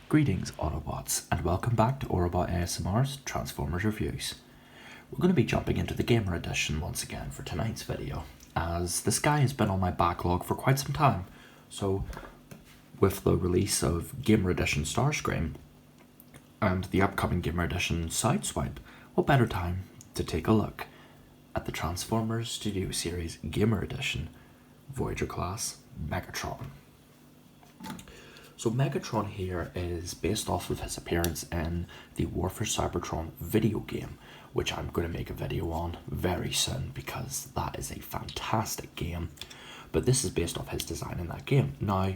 Greetings Autobots and welcome back to Autobot ASMR's Transformers Reviews. We're going to be jumping into the Gamer Edition once again for tonight's video, as this guy has been on my backlog for quite some time. So with the release of Gamer Edition Starscream and the upcoming Gamer Edition Sideswipe, what better time to take a look at the Transformers Studio Series Gamer Edition Voyager class Megatron. So Megatron here is based off of his appearance in the War for Cybertron video game, which I'm going to make a video on very soon because that is a fantastic game. But this is based off his design in that game. Now,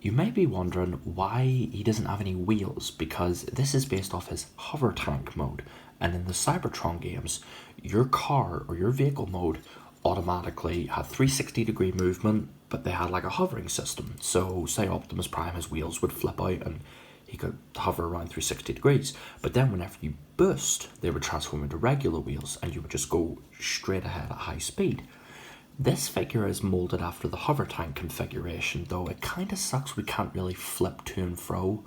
you may be wondering why he doesn't have any wheels, because this is based off his hover tank mode. And in the Cybertron games, your car or your vehicle mode automatically had 360-degree movement, but they had like a hovering system. So say Optimus Prime, his wheels would flip out and he could hover around 360 degrees. But then whenever you boost, they would transform into regular wheels and you would just go straight ahead at high speed. This figure is molded after the hover tank configuration, though it kind of sucks we can't really flip to and fro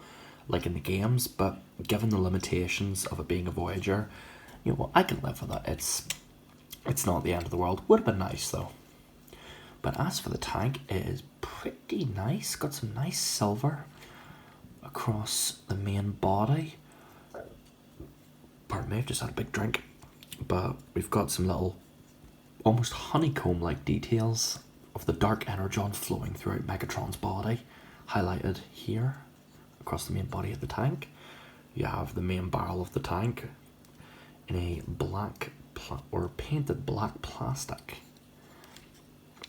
like in the games, but given the limitations of it being a Voyager, you know, I can live with it. It's not the end of the world. Would have been nice though. But as for the tank, it is pretty nice. Got some nice silver across the main body. Pardon me, I've just had a big drink. But we've got some little almost honeycomb-like details of the dark energon flowing throughout Megatron's body, highlighted here across the main body of the tank. You have the main barrel of the tank in a black or painted black plastic,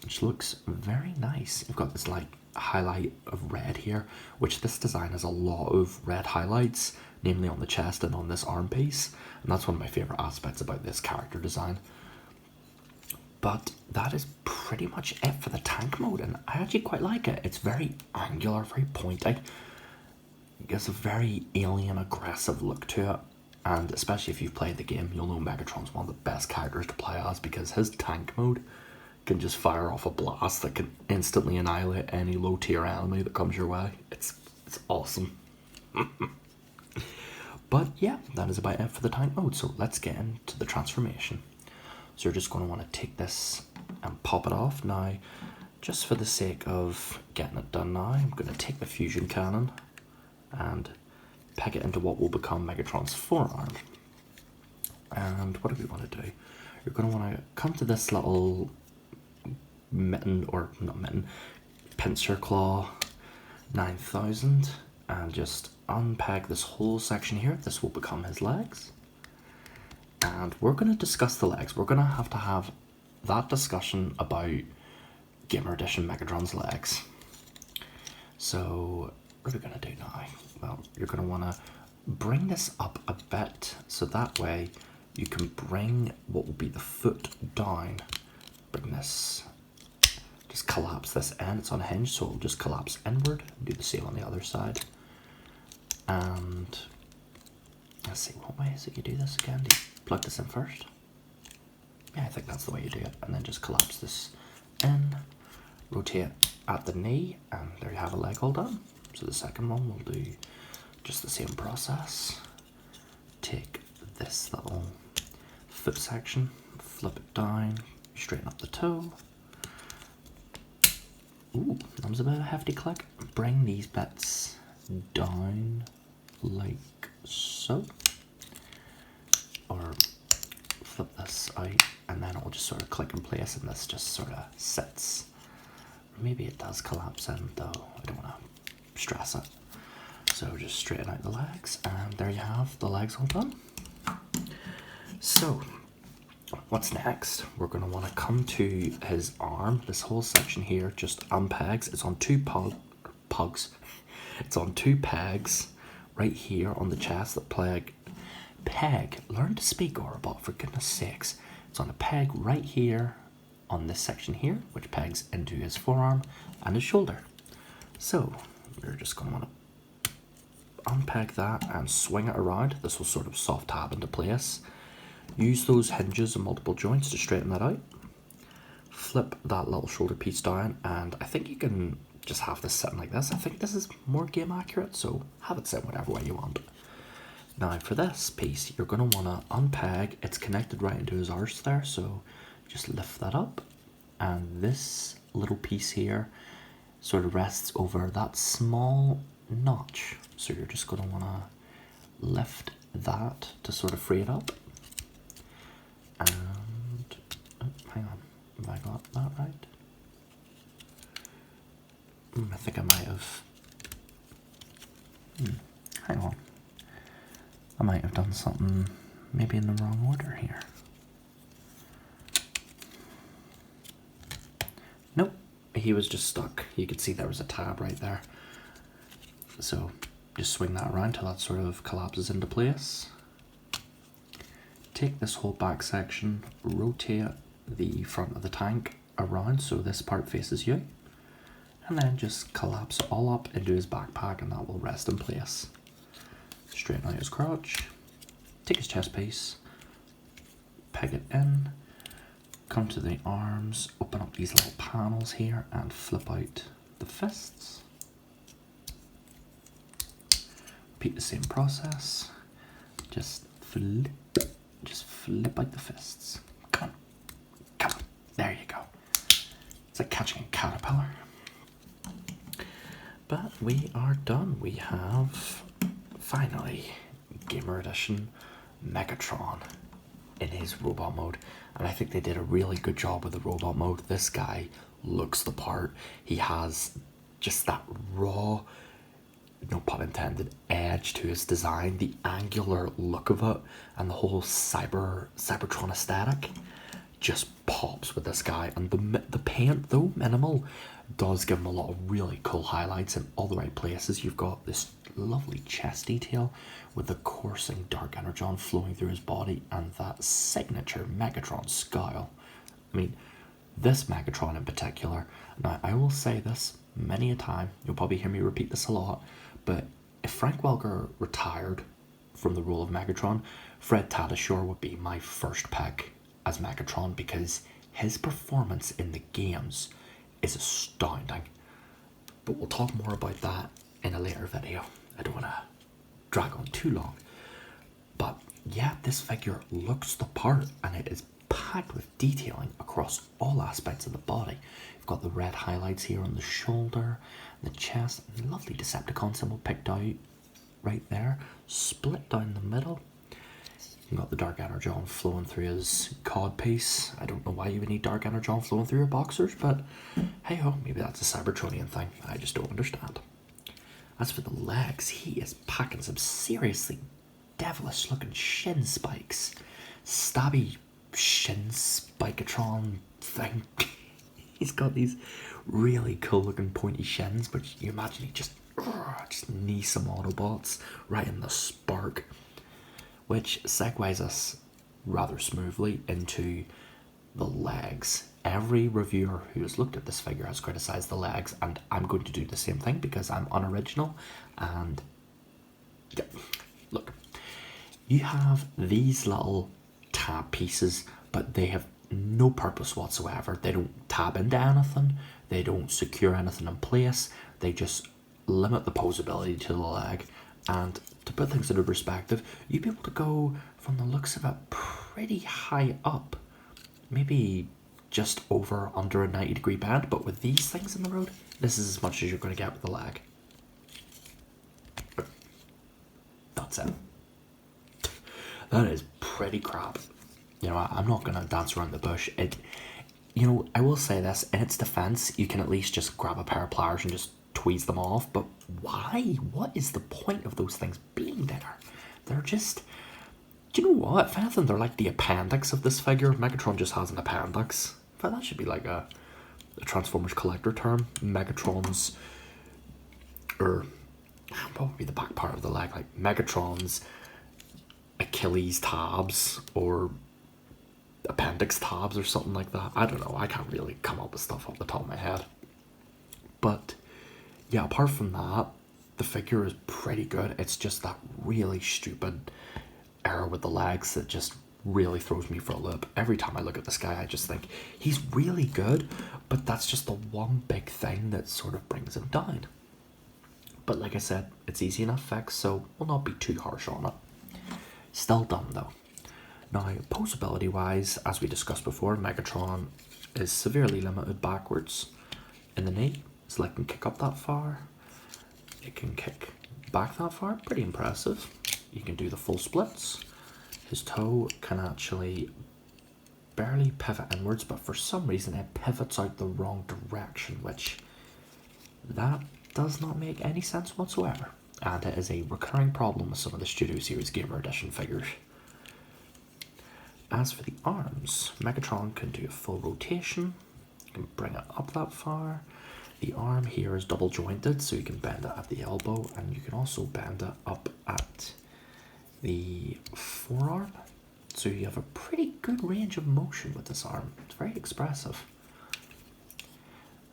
which looks very nice. You've got this like highlight of red here, which this design has a lot of red highlights, namely on the chest and on this arm piece, and that's one of my favorite aspects about this character design. But that is pretty much it for the tank mode, and I actually quite like it. It's very angular, very pointy. It gives a very alien aggressive look to it. And especially if you've played the game, you'll know Megatron's one of the best characters to play as, because his tank mode can just fire off a blast that can instantly annihilate any low tier enemy that comes your way. It's awesome. But yeah, that is about it for the tank mode, so let's get into the transformation. So you're just going to want to take this and pop it off. Now, just for the sake of getting it done now, I'm going to take the fusion cannon and peg it into what will become Megatron's forearm. And what do we want to do? You're going to want to come to this little mitten, or not mitten, pincer claw 9000, and just unpeg this whole section here. This will become his legs. And we're going to discuss the legs. We're going to have that discussion about Gamer Edition Megatron's legs. So what are we going to do now? Well, you're going to want to bring this up a bit, so that way you can bring what will be the foot down. Bring this, just collapse this end. It's unhinged, so it'll just collapse inward. Do the same on the other side. And let's see, what way is it you do this again? Do you plug this in first? Yeah, I think that's the way you do it. And then just collapse this in, rotate at the knee, and there you have a leg all done. So the second one will do just the same process. Take this little foot section, flip it down, straighten up the toe. Ooh, that was a bit of a hefty click. Bring these bits down like so. Or flip this out and then it will just sort of click in place, and this just sort of sits. Maybe it does collapse in though, I don't want to stress it. So just straighten out the legs, and there you have the legs all done. So what's next? We're going to want to come to his arm. This whole section here just unpegs. It's on two pugs. It's on two pegs right here on the chest that peg. Learn to speak, Autobot, for goodness sakes. It's on a peg right here on this section here, which pegs into his forearm and his shoulder. So we're just going to want to unpeg that and swing it around. This will sort of soft tab into place. Use those hinges and multiple joints to straighten that out. Flip that little shoulder piece down, and I think you can just have this sitting like this. I think this is more game accurate, so have it sit whatever way you want. Now for this piece, you're going to want to unpeg. It's connected right into his arse there, so just lift that up. And this little piece here sort of rests over that small notch. So you're just going to want to lift that to sort of free it up. And, oh, hang on, have I got that right? I think I might have, hang on. I might have done something maybe in the wrong order here. Nope, he was just stuck. You could see there was a tab right there. So just swing that around till that sort of collapses into place. Take this whole back section, rotate the front of the tank around so this part faces you, and then just collapse it all up into his backpack, and that will rest in place. Straighten out his crotch, take his chest piece, peg it in, come to the arms, open up these little panels here and flip out the fists. Repeat the same process, just flip out the fists. Come on, there you go. It's like catching a caterpillar. But we are done. We have, finally, Gamer Edition Megatron in his robot mode. And I think they did a really good job with the robot mode. This guy looks the part. He has just that raw, no pun intended, edge to his design. The angular look of it and the whole Cybertron aesthetic just pops with this guy. And the paint, though minimal, does give him a lot of really cool highlights in all the right places. You've got this lovely chest detail with the coursing dark energon flowing through his body and that signature Megatron scowl. I mean, this Megatron in particular, now I will say this many a time, you'll probably hear me repeat this a lot, but if Frank Welker retired from the role of Megatron, Fred Tatasciore would be my first pick as Megatron, because his performance in the games is astounding. But we'll talk more about that in a later video. I don't want to drag on too long. But yeah, this figure looks the part, and it is packed with detailing across all aspects of the body. You've got the red highlights here on the shoulder, the chest, and the lovely Decepticon symbol picked out right there, split down the middle. You've got the dark energon flowing through his cod piece. I don't know why you would need dark energon flowing through your boxers, but hey ho, maybe that's a Cybertronian thing. I just don't understand. As for the legs, he is packing some seriously devilish looking shin spikes. Stabby shin spikatron thing. He's got these really cool looking pointy shins, but you imagine he just knee some Autobots right in the spark. Which segues us rather smoothly into the legs. Every reviewer who has looked at this figure has criticized the legs, and I'm going to do the same thing because I'm unoriginal. And yeah, look, you have these little tab pieces, but they have no purpose whatsoever. They don't tab into anything, they don't secure anything in place, they just limit the posability to the leg. And to put things into perspective, you'd be able to go, from the looks of it, pretty high up. Maybe just under a 90-degree bend, but with these things in the road, this is as much as you're going to get with the leg. That's it. That is pretty crap. You know, I'm not going to dance around the bush. I will say this, in its defense, you can at least just grab a pair of pliers and just tweeze them off, but why? What is the point of those things being there? They're just, do you know what? If anything, they're like the appendix of this figure. Megatron just has an appendix. But that should be like a Transformers collector term. Megatron's, or what would be the back part of the leg? Like Megatron's Achilles tabs or appendix tabs or something like that. I don't know. I can't really come up with stuff off the top of my head. But yeah, apart from that, the figure is pretty good. It's just that really stupid error with the legs that just really throws me for a loop. Every time I look at this guy, I just think he's really good, but that's just the one big thing that sort of brings him down. But like I said, it's easy enough fix, so we'll not be too harsh on it. Still dumb though. Now, posability wise, as we discussed before, Megatron is severely limited backwards in the knee. So it can kick up that far, it can kick back that far, pretty impressive. You can do the full splits. His toe can actually barely pivot inwards, but for some reason it pivots out the wrong direction, which that does not make any sense whatsoever. And it is a recurring problem with some of the Studio Series Gamer Edition figures. As for the arms, Megatron can do a full rotation. You can bring it up that far. The arm here is double jointed, so you can bend it at the elbow, and you can also bend it up at the forearm. So you have a pretty good range of motion with this arm. It's very expressive.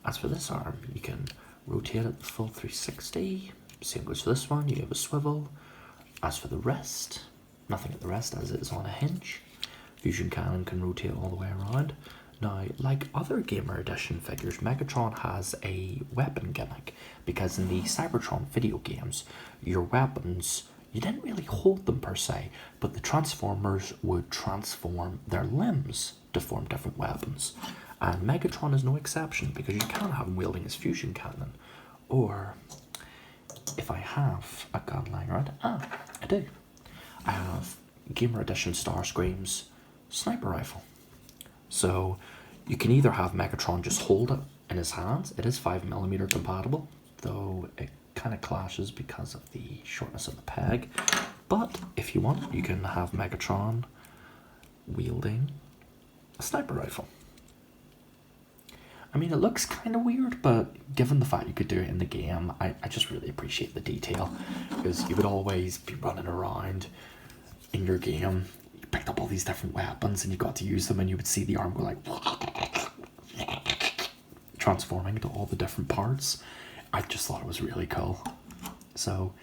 As for this arm, you can rotate it full 360. Same goes for this one, you have a swivel. As for the wrist, nothing at the wrist as it is on a hinge. Fusion Cannon can rotate all the way around. Now, like other Gamer Edition figures, Megatron has a weapon gimmick, because in the Cybertron video games, your weapons, you didn't really hold them per se, but the Transformers would transform their limbs to form different weapons. And Megatron is no exception, because you can have him wielding his fusion cannon. Or, if I have a gun lying around, I do. I have Gamer Edition Starscream's sniper rifle. So, you can either have Megatron just hold it in his hands. It is 5mm compatible, though it kind of clashes because of the shortness of the peg. But if you want, you can have Megatron wielding a sniper rifle. I mean, it looks kind of weird, but given the fact you could do it in the game, I just really appreciate the detail, because you would always be running around in your game. You picked up all these different weapons and you got to use them, and you would see the arm go like transforming into all the different parts. I just thought it was really cool. So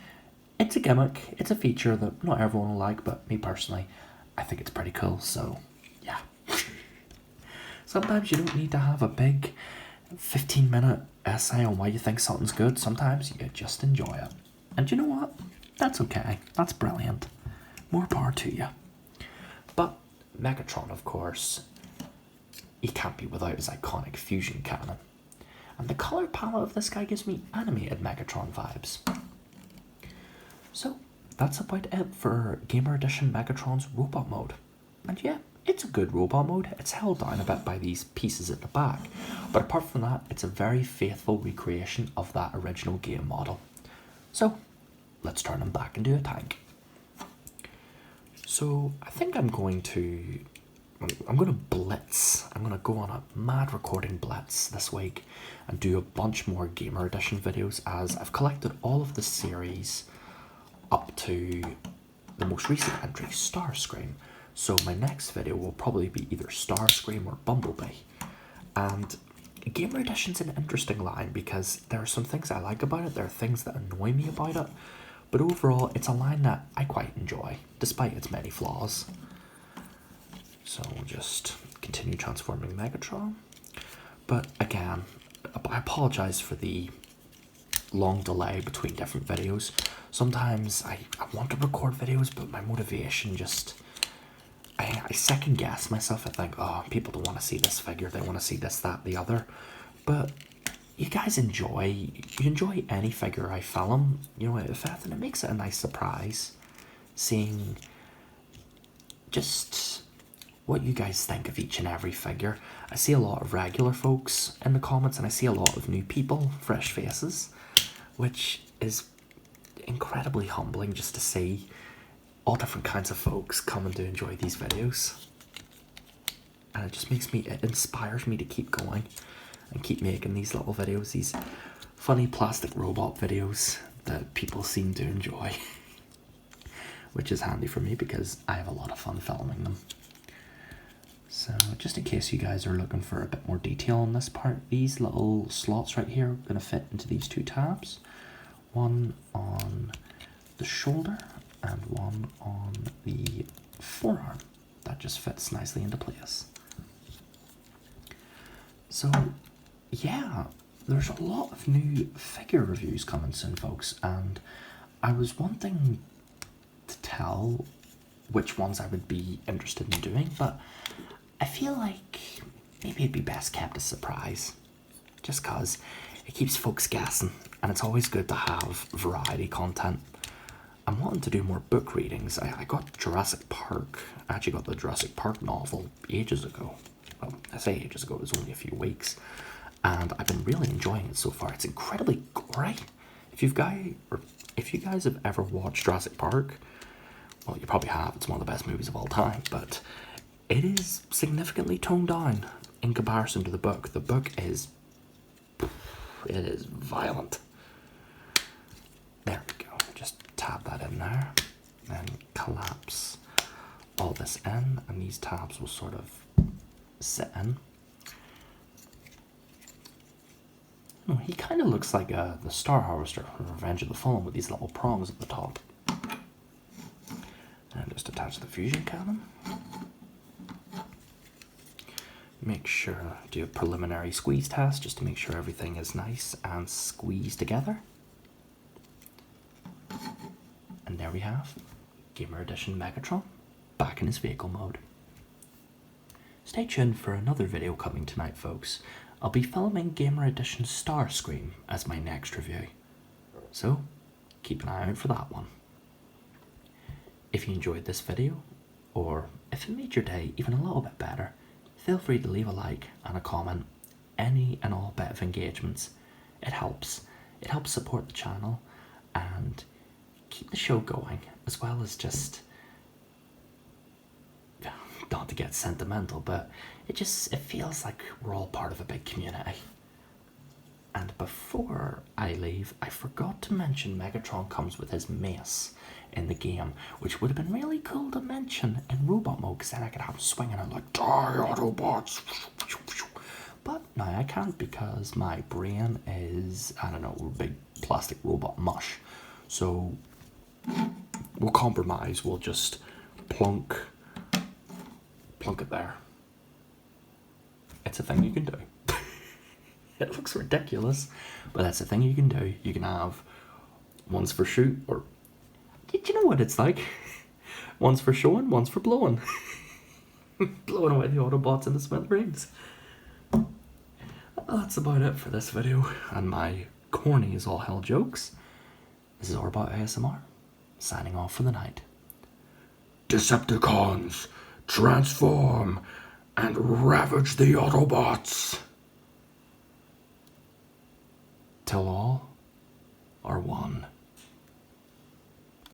it's a gimmick, it's a feature that not everyone will like, but me personally, I think it's pretty cool. So yeah. Sometimes you don't need to have a big 15-minute essay on why you think something's good. Sometimes you just enjoy it. And you know what? That's okay. That's brilliant. More power to you. But Megatron, of course, he can't be without his iconic fusion cannon. And the colour palette of this guy gives me animated Megatron vibes. So, that's about it for Gamer Edition Megatron's robot mode. And yeah, it's a good robot mode. It's held down a bit by these pieces at the back, but apart from that, it's a very faithful recreation of that original game model. So let's turn him back into a tank. So I think I'm going to blitz. I'm going to go on a mad recording blitz this week and do a bunch more Gamer Edition videos, as I've collected all of the series up to the most recent entry, Starscream. So my next video will probably be either Starscream or Bumblebee. And Gamer Edition's an interesting line, because there are some things I like about it, there are things that annoy me about it, but overall it's a line that I quite enjoy, despite its many flaws. So we'll just continue transforming Megatron. But again, I apologise for the long delay between different videos. Sometimes I want to record videos, but my motivation just... I second guess myself. I think, oh, people don't want to see this figure, they want to see this, that, the other. But you guys enjoy any figure I film. You know, if anything, it makes it a nice surprise seeing just what you guys think of each and every figure. I see a lot of regular folks in the comments, and I see a lot of new people, fresh faces, which is incredibly humbling just to see all different kinds of folks coming to enjoy these videos. And it inspires me to keep going and keep making these little videos, these funny plastic robot videos that people seem to enjoy. Which is handy for me, because I have a lot of fun filming them. So just in case you guys are looking for a bit more detail on this part, these little slots right here are going to fit into these two tabs. One on the shoulder and one on the forearm. that just fits nicely into place. So, yeah, there's a lot of new figure reviews coming soon, folks, and I was wanting to tell which ones I would be interested in doing, but I feel like maybe it'd be best kept a surprise, just cause it keeps folks guessing, and it's always good to have variety content. I'm wanting to do more book readings. I got Jurassic Park. I actually got the Jurassic Park novel ages ago. Well, I say ages ago, it was only a few weeks. And I've been really enjoying it so far. It's incredibly gory. If you guys have ever watched Jurassic Park, well, you probably have. It's one of the best movies of all time. But it is significantly toned down in comparison to the book. The book is... it is violent. There we go. Just tab that in there. Then collapse all this in. And these tabs will sort of sit in. Oh, he kind of looks like the Star Harvester from Revenge of the Fallen with these little prongs at the top. And just attach the fusion cannon. Make sure to do a preliminary squeeze test just to make sure everything is nice and squeezed together. And there we have Gamer Edition Megatron back in his vehicle mode. Stay tuned for another video coming tonight, folks. I'll be filming Gamer Edition Starscream as my next review, so keep an eye out for that one. If you enjoyed this video, or if it made your day even a little bit better, feel free to leave a like and a comment. Any and all bit of engagements, it helps. It helps support the channel and keep the show going, as well as just, not to get sentimental, but it feels like we're all part of a big community. And before I leave, I forgot to mention Megatron comes with his mace in the game, which would have been really cool to mention in robot mode, because then I could have him swinging it like, die Autobots! But no, I can't, because my brain is, I don't know, big plastic robot mush. So we'll compromise, we'll just plunk it there. It's a thing you can do. It looks ridiculous, but that's a thing you can do. You can have one's for shoot, or do you know what it's like? One's for showing, one's for blowing. Blowing away the Autobots in the smithereens. That's about it for this video, and my corny as all hell jokes. This is Autobot ASMR, signing off for the night. Decepticons, transform and ravage the Autobots till all are one.